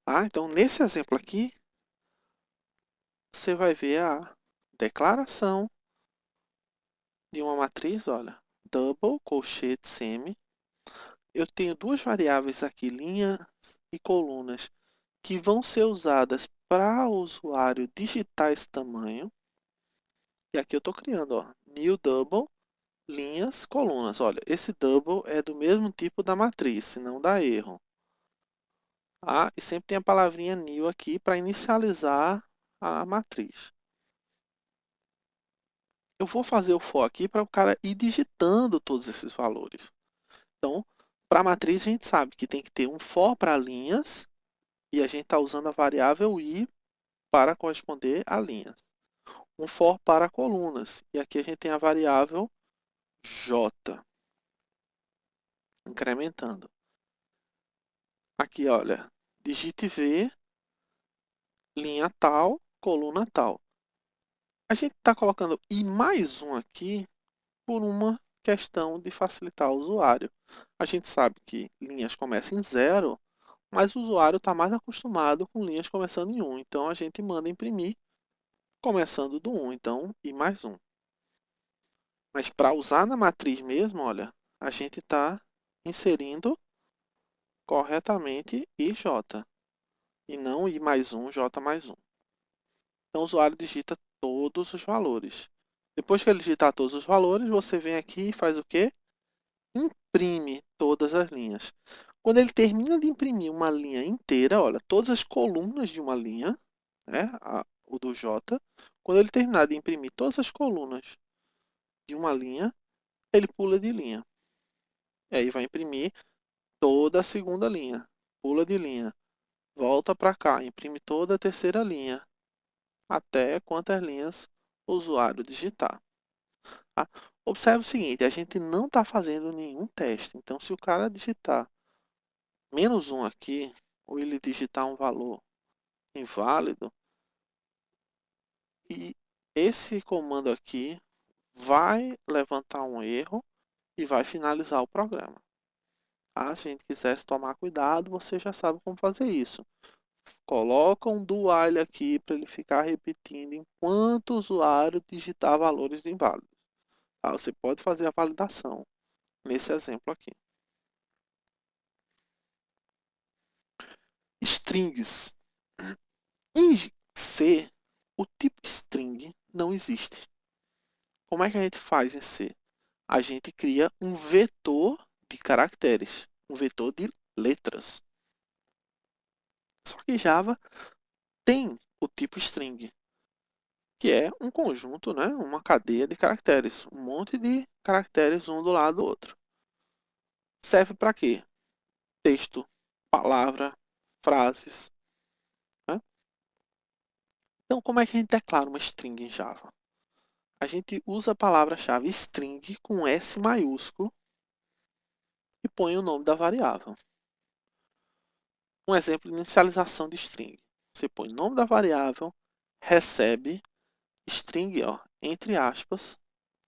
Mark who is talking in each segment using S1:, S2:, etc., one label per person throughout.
S1: Tá? Então, nesse exemplo aqui, você vai ver a declaração de uma matriz, olha, double, colchete, semi. Eu tenho duas variáveis aqui, linhas e colunas, que vão ser usadas para o usuário digitar esse tamanho. E aqui eu estou criando, ó, new double, linhas, colunas. Olha, esse double é do mesmo tipo da matriz, senão dá erro. Ah, e sempre tem a palavrinha new aqui para inicializar a matriz. Eu vou fazer o for aqui para o cara ir digitando todos esses valores. Então, para a matriz, a gente sabe que tem que ter um for para linhas e a gente está usando a variável i para corresponder a linhas. Um for para colunas e aqui a gente tem a variável j, incrementando. Aqui, olha, digite v, linha tal, coluna tal. A gente está colocando i mais um aqui por uma questão de facilitar o usuário. A gente sabe que linhas começam em 0, mas o usuário está mais acostumado com linhas começando em 1. Então, a gente manda imprimir começando do 1. Então, i mais 1. Mas para usar na matriz mesmo, olha, a gente está inserindo corretamente ij e não i mais 1, j mais 1. Então, o usuário digita todos os valores. Depois que ele digitar todos os valores, você vem aqui e faz o quê? Imprime todas as linhas. Quando ele termina de imprimir uma linha inteira, olha, todas as colunas de uma linha, né, o do J, quando ele terminar de imprimir todas as colunas de uma linha, ele pula de linha. E aí vai imprimir toda a segunda linha. Pula de linha. Volta para cá, imprime toda a terceira linha, até quantas linhas o usuário digitar. Tá? Observe o seguinte, a gente não está fazendo nenhum teste. Então, se o cara digitar menos um aqui, ou ele digitar um valor inválido, e esse comando aqui vai levantar um erro e vai finalizar o programa. Ah, se a gente quisesse tomar cuidado, você já sabe como fazer isso. Coloca um do while aqui para ele ficar repetindo enquanto o usuário digitar valores inválidos. Ah, você pode fazer a validação nesse exemplo aqui. Strings. Em C, o tipo string não existe. Como é que a gente faz em C? A gente cria um vetor de caracteres, um vetor de letras. Só que Java tem o tipo string, que é um conjunto, né? Uma cadeia de caracteres, um monte de caracteres um do lado do outro. Serve para quê? Texto, palavra, frases. Né? Então, como é que a gente declara uma string em Java? A gente usa a palavra-chave string com S maiúsculo e põe o nome da variável. Um exemplo de inicialização de string. Você põe o nome da variável, recebe string, ó, entre aspas,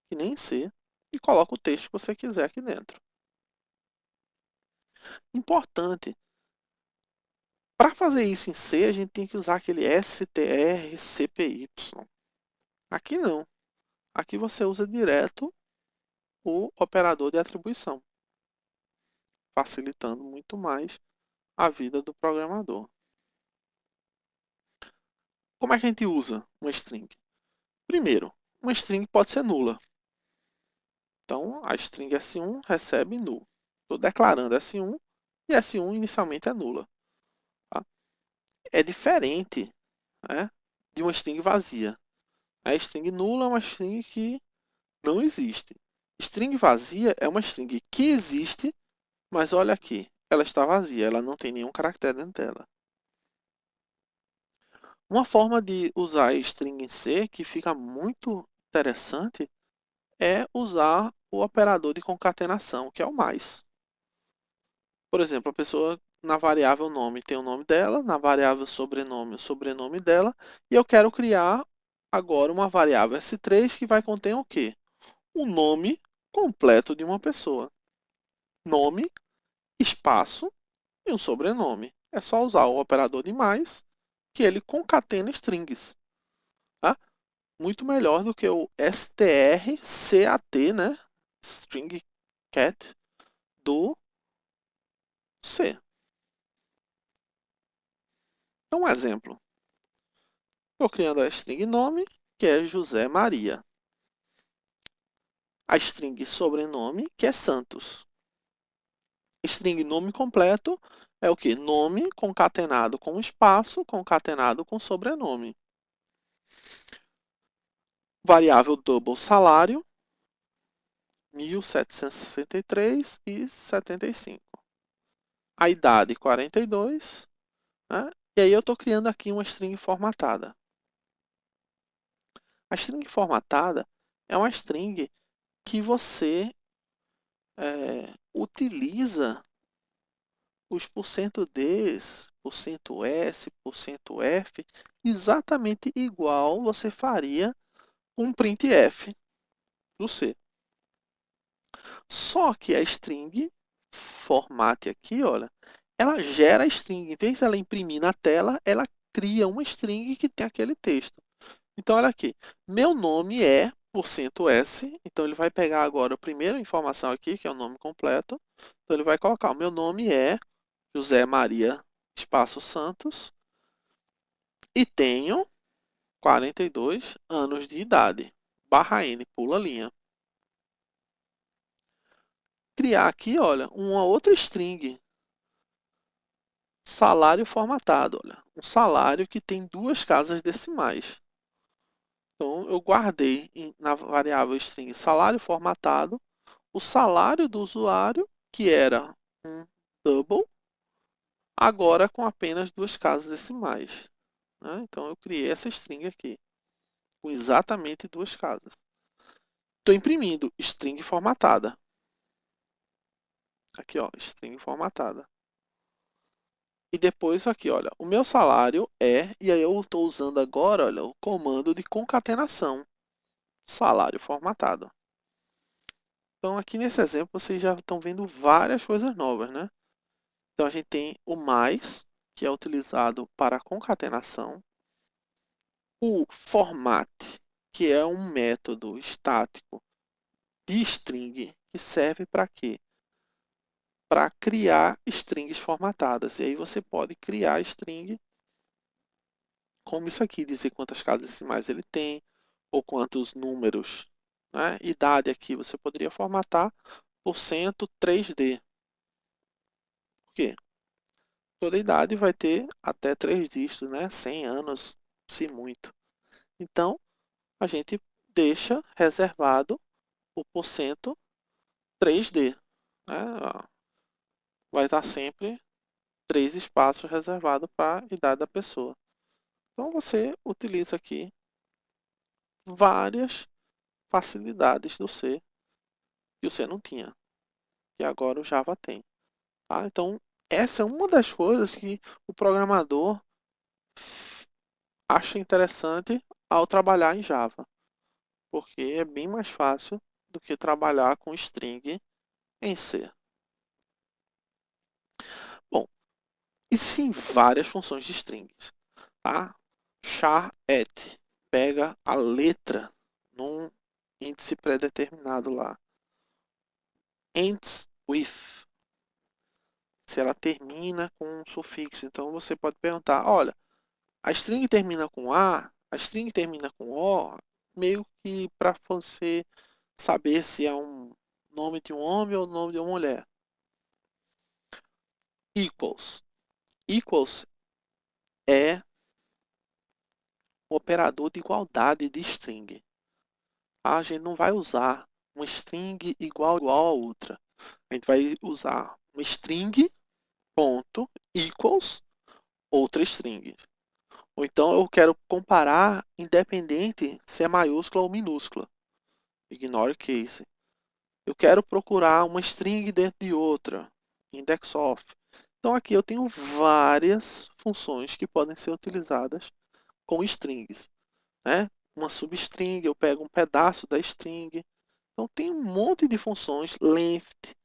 S1: que nem C, e coloca o texto que você quiser aqui dentro. Importante, para fazer isso em C, a gente tem que usar aquele strcpy. Aqui não. Aqui você usa direto o operador de atribuição, facilitando muito mais a vida do programador. Como é que a gente usa uma string? Primeiro, uma string pode ser nula. Então, a string S1 recebe null. Estou declarando S1 e S1 inicialmente é nula. Tá? É diferente, né, de uma string vazia. A string nula é uma string que não existe. String vazia é uma string que existe, mas olha aqui, ela está vazia, ela não tem nenhum caractere dentro dela. Uma forma de usar string em C que fica muito interessante é usar o operador de concatenação, que é o mais. Por exemplo, a pessoa na variável nome tem o nome dela, na variável sobrenome, o sobrenome dela, e eu quero criar agora uma variável S3 que vai conter o quê? O nome completo de uma pessoa. Nome, espaço e um sobrenome. é só usar o operador de mais, que ele concatena strings. Tá? Muito melhor do que o strcat, né? String cat do C. Então, um exemplo. Estou criando a string nome, que é José Maria. A string sobrenome, que é Santos. String nome completo é o que? Nome concatenado com espaço, concatenado com sobrenome. Variável double salário, 1.763,75. A idade, 42. Né? E aí eu estou criando aqui uma string formatada. A string formatada é uma string que você utiliza os %Ds, %S, %F, exatamente igual você faria um printf do C. Só que a string format aqui, olha, ela gera a string. Em vez de ela imprimir na tela, ela cria uma string que tem aquele texto. Então, olha aqui. Meu nome é %S. Então, ele vai pegar agora a primeira informação aqui, que é o nome completo. Então, ele vai colocar: o meu nome é José Maria Espaço Santos e tenho 42 anos de idade. Barra N, pula a linha. Criar aqui, olha, uma outra string. Salário formatado, olha. Um salário que tem duas casas decimais. Então, eu guardei na variável string salário formatado o salário do usuário, que era um double, agora com apenas duas casas decimais. Né? Então, eu criei essa string aqui, com exatamente duas casas. Estou imprimindo string formatada. Aqui, ó, string formatada. E depois aqui, olha, o meu salário é, e aí eu estou usando agora, olha, o comando de concatenação, salário formatado. Então, aqui nesse exemplo, vocês já estão vendo várias coisas novas, né? Então, a gente tem o mais, que é utilizado para a concatenação. O format, que é um método estático de string, que serve para quê? Para criar strings formatadas. E aí você pode criar string como isso aqui, dizer quantas casas decimais ele tem, ou quantos números. Né? Idade aqui, você poderia formatar por 3D. Por quê? Toda idade vai ter até 3 dígitos, né? 100 anos, se muito. Então, a gente deixa reservado o porcento 3D. Né? Vai estar sempre 3 espaços reservados para a idade da pessoa. Então, você utiliza aqui várias facilidades do C que o C não tinha, que agora o Java tem. Tá? Então, essa é uma das coisas que o programador acha interessante ao trabalhar em Java, porque é bem mais fácil do que trabalhar com string em C. Bom, existem várias funções de strings. Tá? Char et pega a letra num índice pré-determinado lá. Ends with, se ela termina com um sufixo. Então você pode perguntar, olha, a string termina com a string termina com O, meio que para você saber se é um nome de um homem ou nome de uma mulher. Equals. Equals é o operador de igualdade de string. A gente não vai usar uma string igual a outra. A gente vai usar uma string ponto equals outra string. Ou então eu quero comparar independente se é maiúscula ou minúscula. Ignore case. Eu quero procurar uma string dentro de outra. Index of. Então aqui eu tenho várias funções que podem ser utilizadas com strings. Né? Uma substring, eu pego um pedaço da string. Então tem um monte de funções. Length,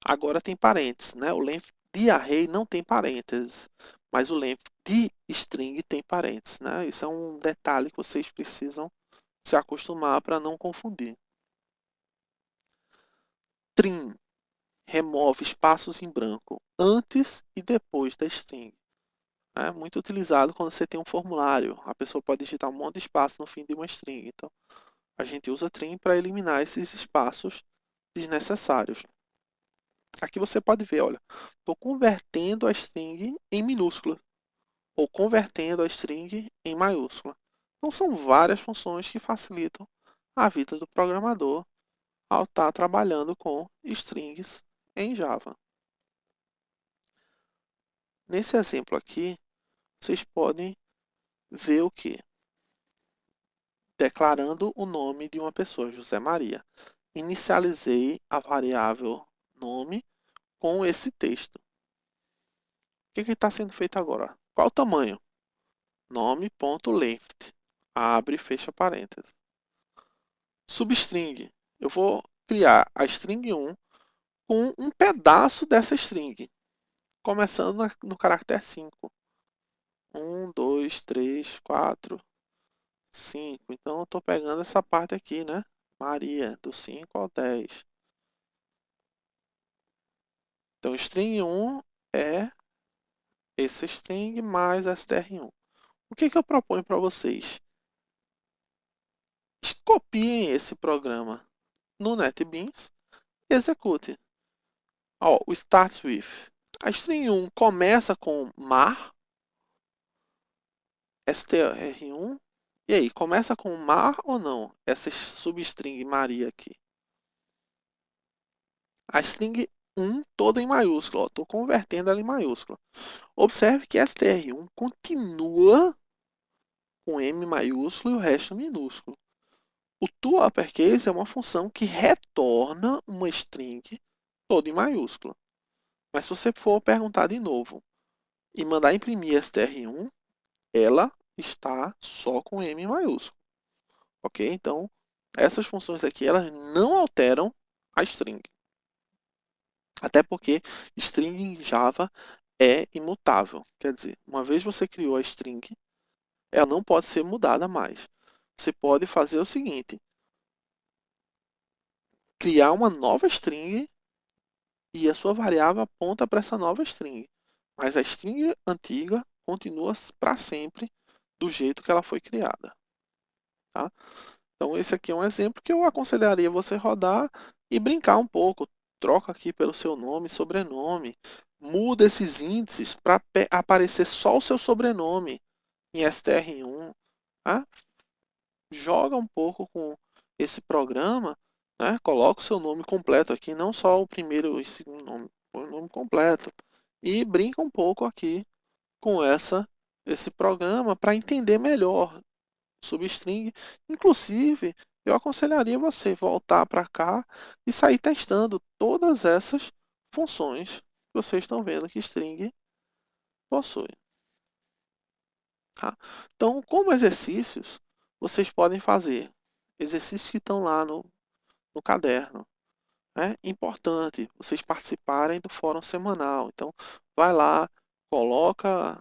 S1: agora tem parênteses. Né? O length de array não tem parênteses. mas o length de string tem parênteses, né? Isso é um detalhe que vocês precisam se acostumar para não confundir. Trim remove espaços em branco antes e depois da string. É muito utilizado quando você tem um formulário. A pessoa pode digitar um monte de espaço no fim de uma string. Então, a gente usa trim para eliminar esses espaços desnecessários. Aqui você pode ver, olha, estou convertendo a string em minúscula ou convertendo a string em maiúscula. Então, são várias funções que facilitam a vida do programador ao estar trabalhando com strings em Java. Nesse exemplo aqui, vocês podem ver o que? Declarando o nome de uma pessoa, José Maria. Inicializei a variável nome com esse texto. O que está sendo feito agora? Qual o tamanho? Nome.length. Abre e fecha parênteses. Substring. Eu vou criar a string 1 com um pedaço dessa string, começando no caractere 5. 1, 2, 3, 4, 5. Então, eu estou pegando essa parte aqui, né? Maria, do 5 ao 10. Então, string 1 é esse string mais str1. O que eu proponho para vocês? Copiem esse programa no NetBeans e execute. Ó, o starts with. A string 1 começa com mar, str1. E aí, começa com mar ou não? Essa substring Maria aqui. A string 1 toda em maiúsculo. Estou convertendo ela em maiúsculo. Observe que str1 continua com M maiúsculo e o resto minúsculo. O toUpperCase é uma função que retorna uma string toda em maiúscula. Mas se você for perguntar de novo e mandar imprimir str1, ela está só com M maiúsculo. Ok? Então, essas funções aqui elas não alteram a string. Até porque string em Java é imutável. Quer dizer, uma vez você criou a string, ela não pode ser mudada mais. Você pode fazer o seguinte: criar uma nova string e a sua variável aponta para essa nova string. Mas a string antiga continua para sempre do jeito que ela foi criada. Tá? Então, esse aqui é um exemplo que eu aconselharia você rodar e brincar um pouco. Troca aqui pelo seu nome e sobrenome. Muda esses índices para aparecer só o seu sobrenome em str1. Tá? Joga um pouco com esse programa, né? Coloca o seu nome completo aqui, não só o primeiro e segundo nome, põe o nome completo. E brinca um pouco aqui com esse programa para entender melhor substring. Inclusive, eu aconselharia você voltar para cá e sair testando todas essas funções que vocês estão vendo que string possui. Tá? Então, como exercícios, vocês podem fazer exercícios que estão lá no caderno. É importante vocês participarem do fórum semanal. Então, vai lá, coloca,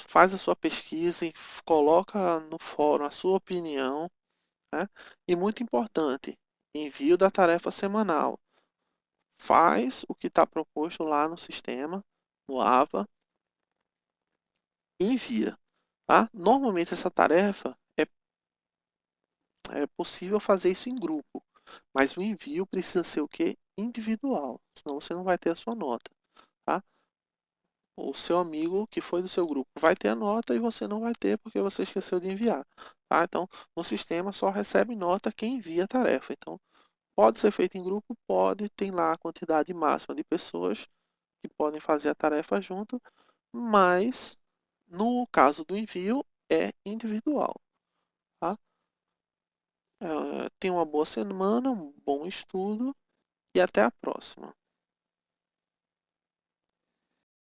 S1: faz a sua pesquisa e coloca no fórum a sua opinião. Né? E muito importante, envio da tarefa semanal. Faz o que está proposto lá no sistema, no AVA, e envia. Tá? Normalmente essa tarefa é possível fazer isso em grupo, mas o envio precisa ser o quê? Individual, senão você não vai ter a sua nota. Tá? O seu amigo que foi do seu grupo vai ter a nota e você não vai ter porque você esqueceu de enviar. Tá? Então, no sistema só recebe nota quem envia a tarefa. Então, pode ser feito em grupo? Pode. Tem lá a quantidade máxima de pessoas que podem fazer a tarefa junto, mas no caso do envio é individual. Tá? Tenha uma boa semana, um bom estudo e até a próxima.